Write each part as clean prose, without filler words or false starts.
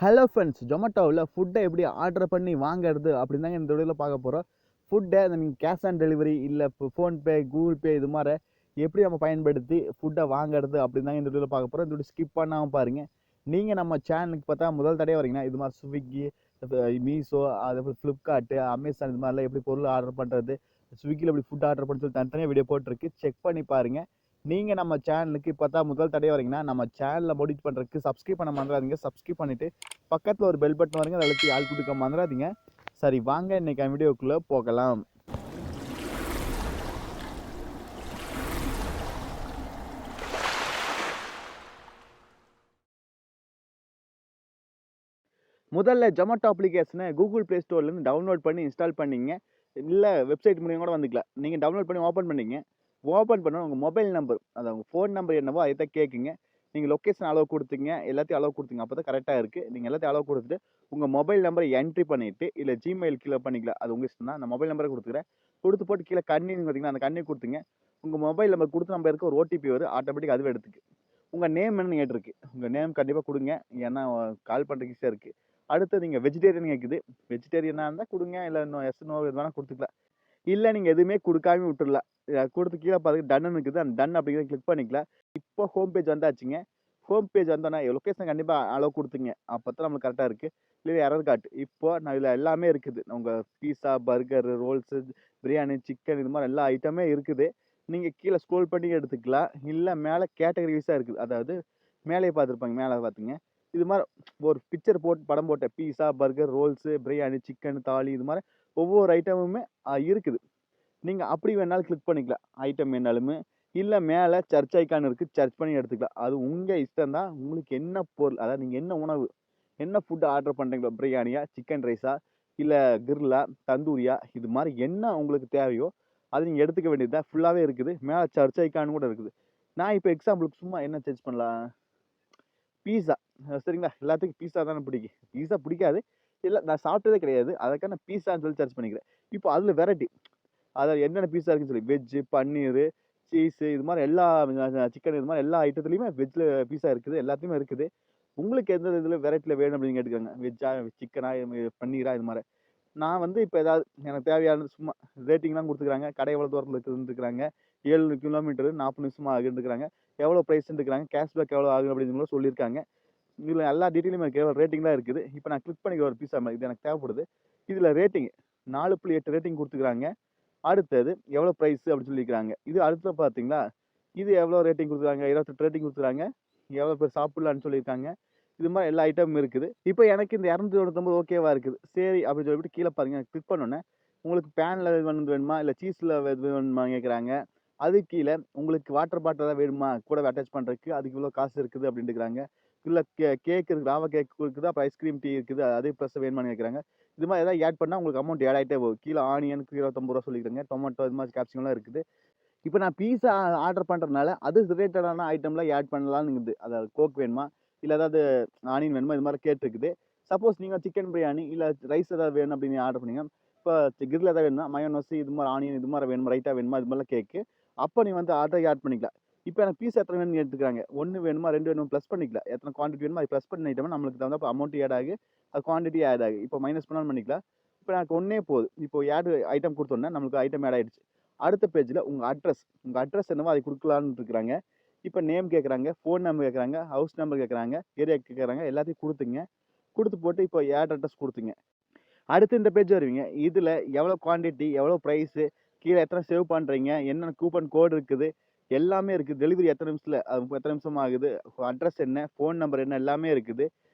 Hello friends, ஜொமேட்டோவில் ஃபுட்டை எப்படி order பண்ணி வாங்குறது அப்படின்னு தாங்க இந்த வீடியோவில் பார்க்க போகிறோம். ஃபுட்டை நீங்கள் கேஷ் ஆன் டெலிவரி இல்லை இப்போ ஃபோன்பே, கூகுள் பே இது மாதிரி எப்படி நம்ம பயன்படுத்தி ஃபுட்டை வாங்குறது அப்படின்னு தாங்க இந்த வீடியோவில் பார்க்க போகிறோம். இந்த வீடியோ ஸ்கிப் பண்ணாமல் பாருங்கள். நீங்கள் நம்ம சேனலுக்கு பார்த்தா முதல் தடவை வரீங்கன்னா இது மாதிரி ஸ்விக்கி, மீஷோ, அதுக்கப்புறம் ஃப்ளிப்கார்ட்டு, அமேசான் இது மாதிரிலாம் எப்படி பொருள் ஆர்டர் பண்ணுறது, ஸ்விக்கியில் எப்படி ஃபுட் ஆர்டர் பண்ணி சொல்லி தனித்தனியாக வீடியோ போட்டிருக்கு, செக் பண்ணி பாருங்கள். நீங்கள் நம்ம சேனலுக்கு இப்போ தான் முதல் தடவை வரீங்கன்னா நம்ம சேனலை மோடிட் பண்ணுறதுக்கு சப்ஸ்கிரைப் பண்ண மறந்துடாதீங்க. சப்ஸ்கிரைப் பண்ணிவிட்டு பக்கத்தில் ஒரு பெல் பட்டன் வருங்க, அதை அழுத்தி ஆள் கொடுக்க மறந்துடாதீங்க. சரி வாங்க இன்றைக்கி வீடியோக்குள்ளே போகலாம். முதல்ல ஜொமேட்டோ அப்ளிகேஷனை கூகுள் ப்ளே ஸ்டோர்லேருந்து டவுன்லோட் பண்ணி இன்ஸ்டால் பண்ணிங்க. இல்லை வெப்சைட் மூலியம் கூட வந்துக்கலாம். நீங்கள் டவுன்லோட் பண்ணி ஓப்பன் பண்ணிங்க. ஓப்பன் பண்ண உங்கள் மொபைல் நம்பர், அது உங்கள் ஃபோன் நம்பர் என்னவோ அதை தான் கேட்குங்க. நீங்கள் லொக்கேஷன் அளவு கொடுத்தீங்க, எல்லாத்தையும் அளவு கொடுத்தீங்க, அப்போ தான் கரெக்டாக இருக்குது. நீங்கள் எல்லாத்தையும் அளவு கொடுத்துட்டு உங்கள் மொபைல் நம்பரை என்ட்ரி பண்ணிவிட்டு இல்லை ஜிமெயில் கீழே பண்ணிக்கலாம், அது உங்கள் இஷ்டம் தான். அந்த மொபைல் நம்பரை கொடுத்துக்கிறேன். கொடுத்து போட்டு கீழே கண்ணின்னு பார்த்தீங்கன்னா அந்த கண்ணி கொடுத்துங்க. உங்கள் மொபைல் நம்பர் கொடுத்த நம்பருக்கு ஒரு ஓடிபி வரும், ஆட்டோமேட்டிக் அதுவே எடுத்துக்கு. உங்கள் நேம் என்னன்னு கேட்டிருக்கு, உங்கள் நேம் கண்டிப்பாக கொடுங்க, ஏன்னா கால் பண்ணுறதுக்கு ஈஸியாக இருக்குது. அடுத்து நீங்கள் வெஜிடேரியன் கேட்குது, வெஜிடேரியனாக இருந்தால் கொடுங்க, இல்லை இன்னும் எஸ் நோ இது வேணால் கொடுத்துக்கலாம். இல்லை நீங்கள் எதுவுமே கொடுக்காம விட்டுடலாம். கொடுத்து கீழே பார்த்து டன்னு இருக்குது, அந்த டன் அப்படிங்கிறத கிளிக் பண்ணிக்கலாம். இப்போ ஹோம் பேஜ் வந்தாச்சுங்க. ஹோம் பேஜ் வந்தோன்னா லொக்கேஷன் கண்டிப்பாக அளவு கொடுத்துங்க, அப்போ தான் நம்மளுக்கு கரெக்டாக இருக்குது. இல்லை எரர் காட்டு. இப்போ நான் இதில் எல்லாமே இருக்குது. உங்கள் பீஸா, பர்கர், ரோல்ஸு, பிரியாணி, சிக்கன் இது மாதிரி எல்லா ஐட்டமே இருக்குது. நீங்கள் கீழே ஸ்க்ரோல் பண்ணி எடுத்துக்கலாம். இல்லை மேலே கேட்டகரி வைஸாக இருக்குது, அதாவது மேலேயே பார்த்துருப்பாங்க, மேலே பார்த்துங்க. இது மாதிரி ஒரு பிக்சர் போட்டு படம் போட்ட பீஸா, பர்கர், ரோல்ஸு, பிரியாணி, சிக்கன், தாலி இது மாதிரி ஒவ்வொரு ஐட்டமுமே இருக்குது. நீங்கள் அப்படி வேணாலும் கிளிக் பண்ணிக்கலாம், ஐட்டம் வேணாலுமே. இல்லை மேலே சர்ச் ஐக்கான் இருக்குது, சர்ச் பண்ணி எடுத்துக்கலாம். அது உங்கள் இஷ்டம் தான். உங்களுக்கு என்ன பொருள், அதாவது நீங்கள் என்ன உணவு, என்ன ஃபுட்டு ஆர்டர் பண்ணுறீங்களோ, பிரியாணியா, சிக்கன் ரைஸா, இல்லை கிரில்லா, தந்தூரியா, இது மாதிரி என்ன உங்களுக்கு தேவையோ அது நீங்கள் எடுத்துக்க வேண்டியது தான். ஃபுல்லாகவே இருக்குது. மேலே சர்ச் ஐக்கான் கூட இருக்குது. நான் இப்போ எக்ஸாம்பிளுக்கு சும்மா என்ன சர்ச் பண்ணலாம், பீஸா. சரிங்களா, எல்லாத்துக்கும் பீஸா தானே பிடிக்கும். பீஸா பிடிக்காது இல்லை, நான் சாப்பிட்டதே கிடையாது, அதுக்காக நான் பீஸான்னு சொல்லி சர்ச் பண்ணிக்கிறேன். இப்போ அதில் வெரைட்டி, அதாவது என்னென்ன பீஸா இருக்குன்னு சொல்லி வெஜ்ஜு, பன்னீர், சீஸு இது மாதிரி எல்லா சிக்கன் இது மாதிரி எல்லா ஐட்டத்துலையுமே வெஜ்ஜில் பீஸா இருக்குது, எல்லாத்தையுமே இருக்குது. உங்களுக்கு எந்த இதில் வெரைட்டியில் வேணும் அப்படின்னு கேட்டுக்கோங்க. வெஜ்ஜா, சிக்கனா, பன்னீரா இது மாதிரி. நான் வந்து இப்போ ஏதாவது எனக்கு தேவையானது சும்மா ரேட்டிங்லாம் கொடுத்துக்கிறாங்க. கடை எவ்வளோ தூரத்தில் இருக்குதுன்னு 7 கிலோமீட்டரு 40 நிமிஷமாக ஆகுதுன்னுக்கிறாங்க. எவ்வளோ ப்ரைஸ்ன்னுக்கிறாங்க, கேஷ்பேக் எவ்வளோ ஆகும் அப்படின்னு சொல்லியிருக்காங்க. இதில் எல்லா டீட்டெயிலுமே இருக்குது, எவ்வளோ ரேட்டிங் தான் இருக்குது. இப்போ நான் கிளிக் பண்ணிக்கிற ஒரு பீஸா இது எனக்கு தேவைப்படுது. இதில் ரேட்டிங் 4.8 ரேட்டிங் கொடுத்துக்கிறாங்க. அடுத்தது எவ்வளோ ப்ரைஸு அப்படின்னு சொல்லியிருக்காங்க. இது அடுத்து பார்த்தீங்களா, இது எவ்வளோ ரேட்டிங் கொடுத்துருக்காங்க, 28 ரேட்டிங் கொடுத்துருக்காங்க. எவ்வளோ பேர் சாப்பிட்லான்னு சொல்லியிருக்காங்க. இது மாதிரி எல்லா ஐட்டமும் இருக்குது. இப்போ எனக்கு இந்த 299 ஓகேவா இருக்குது. சரி அப்படின்னு சொல்லிட்டு கீழே பாருங்க, கிளிக் பண்ணோன்னே உங்களுக்கு பேனில் வேணுமா, இல்லை சீஸில் வேணுமா கேட்குறாங்க. அது கீழே உங்களுக்கு வாட்டர் பாட்டில் ஏதாவது வேணுமா கூட அட்டாச் பண்ணுறதுக்கு, அதுக்கு இவ்வளோ காசு இருக்குது அப்படின்ட்டுக்கிறாங்க. இல்லை கேக் இருக்குது, ராவா கேக் இருக்குது, அப்புறம் ஐஸ்கிரீம் டீ இருக்குது, அதே ப்ளஸ் வேணுமான்னு கேட்குறாங்க. இது மாதிரி ஏதாவது ஆட் பண்ணால் உங்களுக்கு அமௌண்ட் ஆட் ஆகிட்டே போகும். கீழே ஆனியனுக்கு 29 ரூபா சொல்லிக்கிறேங்க, டொமேட்டோ இது மாதிரி கேப்சிகம்லாம் இருக்குது. இப்போ நான் பீஸா ஆர்டர் பண்ணுறதுனால அது ரிலேட்டடான ஐட்டம்லாம் ஆட் பண்ணலான்னு இருக்குது. அதாவது கோக் வேணுமா, இல்லை ஏதாவது ஆனியன் வேணுமா, இது மாதிரி கேட்டிருக்குது. சப்போஸ் நீங்கள் சிக்கன் பிரியாணி இல்லை ரைஸ் ஏதாவது வேணும் அப்படின்னு ஆர்டர் பண்ணீங்க, இப்போ கிரில் ஏதாவது வேணுமா, மயோனஸ் இது மாதிரி ஆனியன் இது மாதிரி வேணுமா, ரைட்டாக வேணுமா, இது மாதிரிலாம் கேட்கு. அப்போ நீ வந்து ஆர்டர் ஆட் பண்ணிக்கலாம். இப்போ எனக்கு பீஸ் எத்தனை வேணும்னு எடுத்துக்கிறாங்க, 1 வேணுமா 2 வேணுமா ப்ளஸ் பண்ணிக்கலாம். எத்தனை குவான்டிட்டி வேணுமோ அது ப்ளஸ் பண்ணிட்டோம்னா நம்மளுக்கு தகுந்த அமௌண்ட் ஆட் ஆகி அது குவான்டிட்டி ஆட் ஆகி இப்போ மைனஸ் பண்ணாலும் பண்ணிக்கலாம். இப்போ எனக்கு ஒன்றே போதும். இப்போ ஆட் ஐட்டம் கொடுத்தோன்னே நம்மளுக்கு ஐட்டம் ஆட் ஆகிடுச்சு. அடுத்த பேஜில் உங்கள் அட்ரஸ் என்னவோ அதை கொடுக்கலான்னு இருக்கிறாங்க. இப்போ நேம் கேட்குறாங்க, ஃபோன் நம்பர் கேட்குறாங்க, ஹவுஸ் நம்பர் கேட்குறாங்க, ஏரியா கேட்குறாங்க, எல்லாத்தையும் கொடுத்துங்க. கொடுத்து போட்டு இப்போ ஆட் அட்ரஸ் கொடுத்துங்க. அடுத்து இந்த பேஜ் வருவீங்க. இதில் எவ்வளோ குவான்டிட்டி, எவ்வளோ ப்ரைஸு, கீழே எத்தனை சேவ் பண்ணுறீங்க, என்னென்ன கூப்பன் கோடு இருக்குது, எல்லாமே இருக்குது. டெலிவரி எத்தனை நிமிஷத்தில், அது எத்தனை நிமிஷம் ஆகுது, அட்ரஸ் என்ன, ஃபோன் நம்பர் என்ன, எல்லாமே இருக்குது.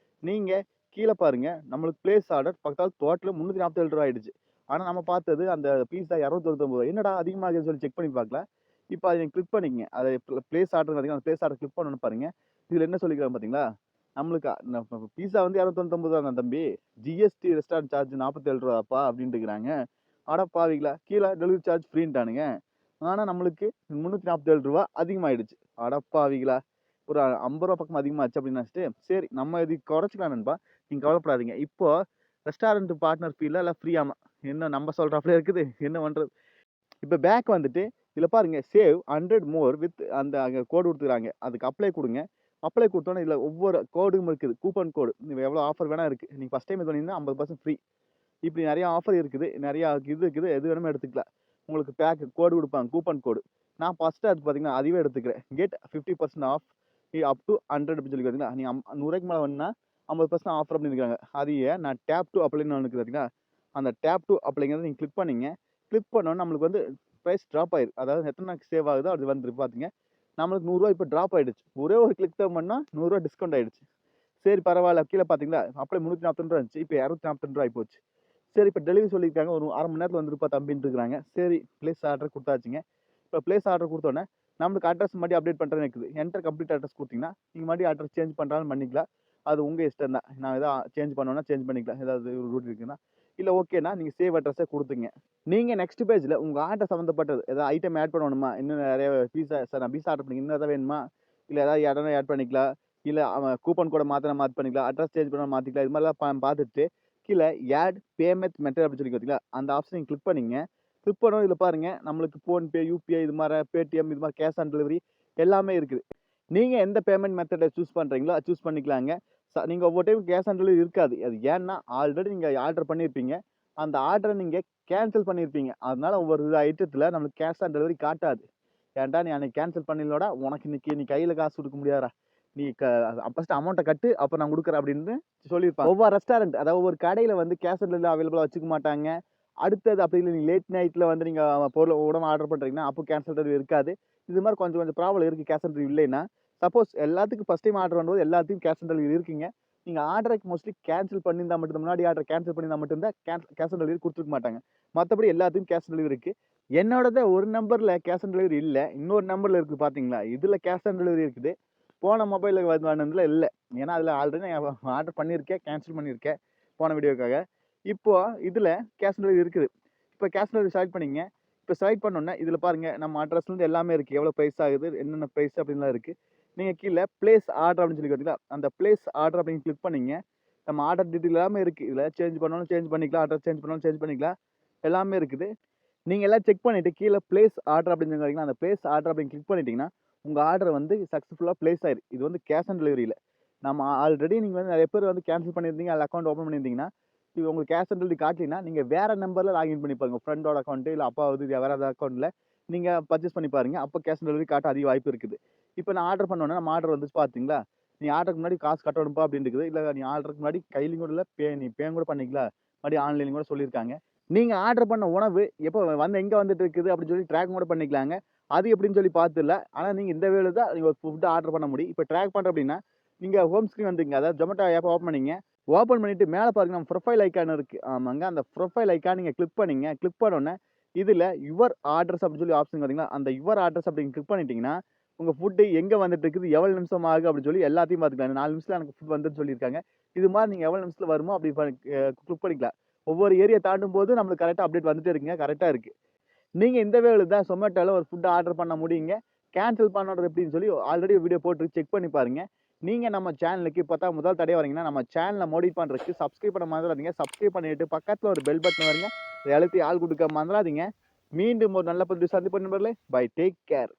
நீங்கள் கீழே பாருங்கள், நம்மளுக்கு பிளேஸ் ஆர்டர் பக்கத்தால் டோட்டல் 347 ரூபா ஆயிடுச்சு. ஆனால் நம்ம பார்த்தது அந்த பீஸா 299 ரூபா. என்னடா அதிகமாகுதுன்னு சொல்லி செக் பண்ணி பார்க்கலாம். இப்போ அதை நீங்கள் கிளிக் பண்ணிக்கங்க. அதை பிளேஸ் ஆர்டர் பார்த்தீங்கன்னா அந்த பிளேஸ் ஆர்டர் கிளிக் பண்ணணும்னு பாருங்கள். இதில் என்ன சொல்லிக்கிறாங்க பார்த்தீங்களா, நம்மளுக்கு பீஸா வந்து 299 தான் தம்பி, ஜிஎஸ்டி ரெஸ்டாரண்ட் சார்ஜ் 47 ரூபாப்பா அப்படின்ட்டு இருக்கிறாங்க. அடப்பாவிங்களா, கீழே டெலிவரி சார்ஜ் ஃப்ரீன்ட்டானுங்க. ஆனால் நம்மளுக்கு 347 ரூபா அதிகமாகிடுச்சு. அடப்பாவிங்களா, ஒரு 50 ரூபா பக்கம் அதிகமாகிடுச்சு அப்படின்னு நினச்சிட்டு சரி நம்ம இது குறைச்சிக்கலாம் நண்பா, நீங்கள் கவலைப்படாதீங்க. இப்போது ரெஸ்டாரண்ட் பார்ட்னர் ஃபீல்டில் எல்லாம் ஃப்ரீயாமா, என்ன நம்ம சொல்கிறாப்புல இருக்குது, என்ன பண்ணுறது. இப்போ பேக் வந்துட்டு இதில் பாருங்கள், சேவ் 100 மோர் வித் அந்த அங்கே கோடு கொடுத்துக்கிறாங்க, அதுக்கு அப்ளை கொடுங்க. அப்ளை கொடுத்தோன்னே இதில் ஒவ்வொரு கோடும் இருக்குது, கூப்பன் கோடு. எவ்வளோ ஆஃபர் வேணா இருக்குது. நீங்கள் ஃபஸ்ட் டைம் இது பண்ணிங்கன்னா 50% ஃப்ரீ. இப்படி நிறையா ஆஃபர் இருக்குது, நிறையா இது இருக்குது, எது வேணுமோ எடுத்துக்கலாம். உங்களுக்கு பேக் கோடு கொடுப்பாங்க, கூப்பன் கோடு. நான் ஃபஸ்ட்டு அது பார்த்தீங்கன்னா அதுவே எடுத்துக்கிறேன். கெட் 50% ஆஃப் அப் டு 100 அப்படின்னு சொல்லி பார்த்தீங்கன்னா, நீங்கள் 100 மேலே வேணுன்னா 50% ஆஃபர் அப்படின்னு இருக்காங்க. அதையே நான் டேப் டு அப்ளைன்னு ஒன்று இருக்குது பார்த்தீங்கன்னா, அந்த டேப் டு அப்ளைங்கிறத நீங்கள் கிளிக் பண்ணிங்க. கிளிக் பண்ணோன்னே நம்மளுக்கு வந்து ப்ரைஸ் ட்ராப் ஆயிருக்கு. அதாவது எத்தனை நாள் சேவ் ஆகுதோ அது வந்து பார்த்தீங்க நம்மளுக்கு ரூ. 100 இப்போ ட்ராப் ஆகிடுச்சு. ஒரே ஒரு கிளிக் தான் பண்ணால் ரூ. 100 டிஸ்கவுண்ட் ஆகிடுச்சு. சரி பரவாயில்ல, கீழே பார்த்தீங்களா அப்ளை ரூ. 342 இருந்துச்சு, இப்போ ரூ. 242 ஆகி போச்சு. சரி இப்போ டெலிவரி சொல்லியிருக்காங்க, ஒரு அரை மணி நேரத்தில் வந்துருப்பா தம்பின்னு இருக்கிறாங்க. சரி ப்ளேஸ் ஆர்டர் கொடுத்தாச்சுங்க. இப்போ ப்ளேஸ் ஆர்டர் கொடுத்தோன்னே நம்மளுக்கு அட்ரஸ் மறுபடியும் அப்டேட் பண்ணுறேன்னு இருக்குது. என்டர் கம்ப்ளீட் அட்ரஸ் கொடுத்தீங்கன்னா நீங்கள் மறுபடியும் அட்ரஸ் சேஞ்ச் பண்ணுறாலும் பண்ணிக்கலாம். அது உங்கள் இஷ்டம் தான். நான் எதாவது சேஞ்ச் பண்ணோன்னா சேஞ்ச் பண்ணிக்கலாம். ஏதாவது ரூட் இருக்குன்னா இல்லை ஓகேனா நீங்கள் சேவ் அட்ரஸை கொடுத்துங்க. நீங்கள் நெக்ஸ்ட் பேஜில் உங்கள் ஆர்டர் சம்மந்தப்பட்டது ஏதாவது ஐட்டம் ஆட் பண்ணணுமா, இன்னும் நிறைய பீஸா சார் நான் பீஸா ஆர்டர் பண்ணி இன்னும் எதாவது வேணுமா, இல்லை ஏதாவது இடம்னா ஆட் பண்ணிக்கலாம், இல்லை அவன் கூப்பன் கூட மாற்றி பண்ணிக்கலாம், அட்ரஸ் சேஞ்ச் பண்ண மாற்றிக்கலாம். இது மாதிரிலாம் பார்த்துட்டு கீழே ஆட் பேமெண்ட் மெத்தட் அப்படின்னு சொல்லி பார்த்தீங்களா, அந்த ஆப்ஷன் நீங்கள் கிளிக் பண்ணிங்க. கிளிக் பண்ணோம் இதில் பாருங்கள் நம்மளுக்கு ஃபோன்பே, யூபிஐ இது மாதிரி பேடிஎம் இது மாதிரி கேஷ் ஆன் டெலிவரி எல்லாமே இருக்குது. நீங்கள் எந்த பேமெண்ட் மெத்தடை சூஸ் பண்ணுறீங்களோ அது சூஸ் பண்ணிக்கலாங்க. நீங்கள் ஒவ்வொரு டைம் கேஷ் ஆன் டெலிவரி இருக்காது. அது ஏன்னா ஆல்ரெடி நீங்கள் ஆர்டர் பண்ணியிருப்பீங்க, அந்த ஆர்டரை நீங்கள் கேன்சல் பண்ணியிருப்பீங்க. அதனால ஒவ்வொரு ஐட்டத்தில் நம்மளுக்கு கேஷ் ஆன் டெலிவரி காட்டாது. ஏன்டா நீ அன்னைக்கு கேன்சல் பண்ணிடலோடா, உனக்கு இன்னைக்கு நீ கையில் காசு கொடுக்க முடியாதா, நீ ஃபஸ்ட்டு அமௌண்ட்டை கட்டு அப்புறம் நான் கொடுக்குறேன் அப்படின்னு சொல்லியிருப்பாங்க. ஒவ்வொரு ரெஸ்டாரண்ட் அதாவது ஒவ்வொரு கடையில் வந்து கேஷ் ஆன் டெலிவரி அவைலபிளாக வச்சுக்க மாட்டாங்க. அடுத்தது அப்படி இல்லை, நீங்கள் லேட் நைட்டில் வந்து நீங்கள் பொருள் உடம்பு ஆர்டர் பண்ணுறீங்கன்னா அப்போ கேன்சல் டெலிவரி இருக்காது. இது மாதிரி கொஞ்சம் கொஞ்சம் ப்ராப்ளம் இருக்குது கேஷ் ஆன் டெலிவரி இல்லைன்னா. சப்போஸ் எல்லாத்துக்கும் ஃபஸ்ட் டைம் ஆர்டர் பண்ணும்போது எல்லாத்தையும் கேஷ் ஆன் டெலிவரி இருக்குங்க. நீங்கள் ஆர்டருக்கு மோஸ்ட்லி கேன்சல் பண்ணியிருந்தா மட்டும் முன்னாடி ஆர்டர் கேன்சல் பண்ணியிருந்தா மட்டும்தான் கேஷ் ஆன் டெலிவரி கொடுத்துருக்க மாட்டாங்க. மற்றபடி எல்லாத்தையும் கேஷ் ஆன் டெலிவரி இருக்குது. என்னோடத ஒரு நம்பரில் கேஷ் ஆன் டெலிவரி இல்லை, இன்னொரு நம்பரில் இருக்குது பார்த்தீங்களா, இதில் கேஷ் ஆன் டெலிவரி இருக்குது. போன மொபைலில் வாங்கினதுல இல்லை. ஏன்னா அதில் ஆல்ரெடி நான் ஆர்டர் பண்ணியிருக்கேன், கேன்சல் பண்ணியிருக்கேன் போன வீடியோக்காக. இப்போது இதில் கேஷ் ஆன் டெலிவரி இருக்குது. இப்போ கேஷ் ஆன் டெலிவரி செலக்ட் பண்ணிங்க. இப்போ செலக்ட் பண்ணோன்னே இதில் பாருங்கள் நம்ம அட்ரஸ்லேருந்து எல்லாமே இருக்குது, எவ்வளோ ப்ரைஸ் ஆகுது, என்னென்ன ப்ரைஸ் அப்படின்லாம் இருக்குது. நீங்கள் கீழே ப்ளேஸ் ஆர்டர் அப்படின்னு சொல்லி பார்த்தீங்களா, அந்த ப்ளேஸ் ஆர்டர் அப்படின்னு கிளிக் பண்ணிங்க. நம்ம ஆர்டர் டீட்டெயில் எல்லாமே இருக்குது. இதில் சேஞ்ச் பண்ணாலும் சேஞ்ச் பண்ணிக்கலாம், அட்ரஸ் சேஞ்ச் பண்ணாலும் சேஞ்ச் பண்ணிக்கலாம், எல்லாமே இருக்குது. நீங்கள் எல்லாம் செக் பண்ணிவிட்டு கீழே ப்ளேஸ் ஆர்டர் அப்படின்னு சொல்லி அந்த ப்ளேஸ் ஆர்டர் அப்படின்னு கிளிக் பண்ணிட்டீங்கன்னா உங்கள் ஆர்டர் வந்து சக்ஸஸ்ஃபுல்லாக ப்ளேஸ் ஆயிருக்கு. இது வந்து கேஷ் ஆன் டெலிவரியில். நம்ம ஆல்ரெடி நீங்கள் வந்து நிறைய பேர் வந்து கேன்சல் பண்ணியிருந்தீங்க, அதில் அக்கௌண்ட் ஓப்பன் பண்ணியிருந்தீங்கன்னா இது உங்களுக்கு கேஷ் ஆன் டெலிவரி காட்டினா நீங்கள் வேறு நம்பரில் லாகின் பண்ணி பாருங்கள். ஃப்ரெண்டோட அக்கௌண்ட்டு இல்லை அப்பாவது வேறு ஏதாவது அக்கௌண்ட்டில் நீங்கள் பர்ச்சேஸ் பண்ணி பாருங்கள். அப்போ கேஷ் ஆன் டெலிவரி காட்ட அதிக வாய்ப்பு இருக்குது. இப்போ நான் ஆர்டர் பண்ணோன்னே நம்ம ஆர்டர் வந்து பார்த்தீங்களா, நீ ஆர்டருக்கு முன்னாடி காசு கட்டணும்ப்பா அப்படின்னு இருக்குது. இல்லை நீ ஆர்டருக்கு முன்னாடி கையிலையும் கூட இல்லை, நீ பேயும் கூட பண்ணிக்கலாம், மறுபடியும் ஆன்லைன் கூட சொல்லியிருக்காங்க. நீங்கள் ஆர்டர் பண்ண உணவு எப்போ வந்து எங்கே வந்துட்டு இருக்குது அப்படின்னு சொல்லி ட்ராக் கூட பண்ணிக்கலாங்க. அது எப்படின்னு சொல்லி பார்த்துல. ஆனால் நீங்கள் இந்த வேலை தான் நீங்கள் ஃபுட்டு ஆர்டர் பண்ண முடியும். இப்போ ட்ராக் பண்ணுற அப்படின்னா நீங்கள் ஹோம் ஸ்க்ரீன் வந்துங்க, அதாவது ஜொமேட்டோ ஆப்பை ஓப்பன் பண்ணிங்க. ஓப்பன் பண்ணிவிட்டு மேலே பாருங்க நம்ம ப்ரொஃபைல் ஐக்கான் இருக்குது. ஆமாங்க, அந்த ப்ரொஃபைல் ஐக்கான் நீங்கள் கிளிக் பண்ணிங்க. கிளிக் பண்ணோன்னே இதில் யுவர் ஆர்டர்ஸ் அப்படின்னு சொல்லி ஆப்ஷன் பார்த்தீங்களா, அந்த யுவர் ஆர்டர்ஸ் அப்படின்னு கிளிக் பண்ணிட்டீங்கன்னா உங்கள் ஃபுட்டு எங்கே வந்துட்டு இருக்குது, எவ்வளோ நிமிஷம் ஆகும் அப்படின்னு சொல்லி எல்லாத்தையும் பார்த்துக்கலாம். 4 நிமிஷத்தில் எனக்கு ஃபுட் வந்துன்னு சொல்லியிருக்காங்க. இது மாதிரி நீங்கள் எவ்வளோ நிமிஷத்தில் வருமோ அப்படி கிளிக் பண்ணிக்கலாம். ஒவ்வொரு ஏரியா தாண்டும் போது நம்மளுக்கு கரெக்டாக அப்டேட் வந்துட்டே இருக்குங்க, கரெக்டாக இருக்குது. நீங்கள் இந்த வேலையில் தான் சொமேட்டோவில் ஒரு ஃபுட்டை ஆர்டர் பண்ண முடியுங்க. கேன்சல் பண்ணுறது எப்படின்னு சொல்லி ஆல்ரெடி வீடியோ போட்டு செக் பண்ணி பாருங்கள். நீங்கள் நம்ம சேனலுக்கு இப்போ தான் முதல் தடவை வரீங்கன்னா நம்ம சேனலை மோடிஃபை பண்ணுறதுக்கு சப்ஸ்கிரைப் பண்ண மறந்துடாதீங்க. சப்ஸ்கிரைப் பண்ணிவிட்டு பக்கத்தில் ஒரு பெல் பட்டன் வருங்க, அதை அழுத்தி ஆள் கொடுக்க மறந்துடாதீங்க. மீண்டும் ஒரு நல்ல பதிவு சந்திப்போம் நண்பர்களே. Bye, take care.